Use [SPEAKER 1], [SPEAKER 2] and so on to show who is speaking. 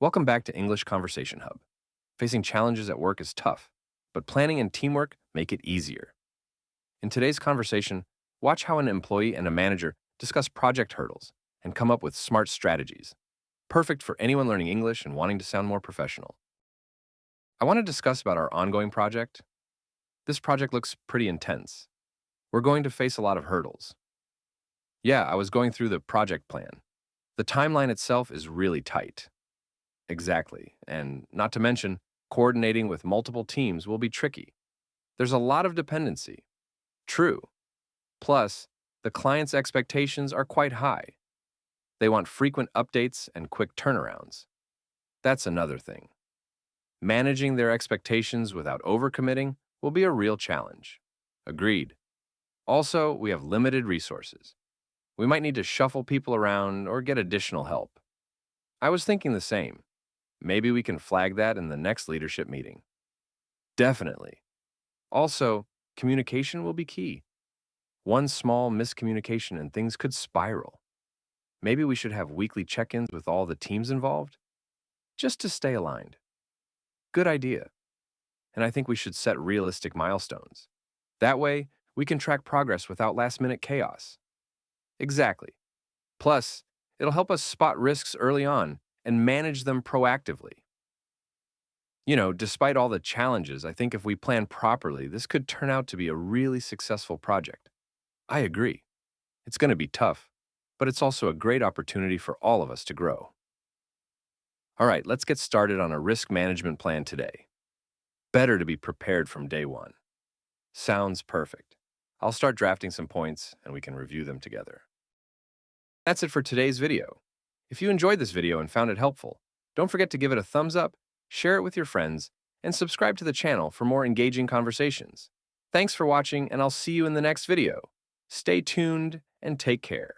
[SPEAKER 1] Welcome back to English Conversation Hub. Facing challenges at work is tough, but planning and teamwork make it easier. In today's conversation, watch how an employee and a manager discuss project hurdles and come up with smart strategies, perfect for anyone learning English and wanting to sound more professional. I want to discuss about our ongoing project. This project looks pretty intense. We're going to face a lot of hurdles. Yeah, I was going through the project plan. The timeline itself is really tight. Exactly. And not to mention, coordinating with multiple teams will be tricky. There's a lot of dependency. True. Plus, the client's expectations are quite high. They want frequent updates and quick turnarounds. That's another thing. Managing their expectations without overcommitting will be a real challenge. Agreed. Also, we have limited resources. We might need to shuffle people around or get additional help. I was thinking the same. Maybe we can flag that in the next leadership meeting. Definitely. Also, communication will be key. One small miscommunication and things could spiral. Maybe we should have weekly check ins with all the teams involved, just to stay aligned. Good idea. And I think we should set realistic milestones. That way, we can track progress without last minute chaos. Exactly. Plus, it'll help us spot risks early on and manage them proactively. Despite all the challenges, I think if we plan properly, this could turn out to be a really successful project. I agree. It's going to be tough, but it's also a great opportunity for all of us to grow. All right, let's get started on a risk management plan today. Better to be prepared from day one. Sounds perfect. I'll start drafting some points and we can review them together. That's it for today's video. If you enjoyed this video and found it helpful, don't forget to give it a thumbs up, share it with your friends, and subscribe to the channel for more engaging conversations. Thanks for watching, and I'll see you in the next video. Stay tuned and take care.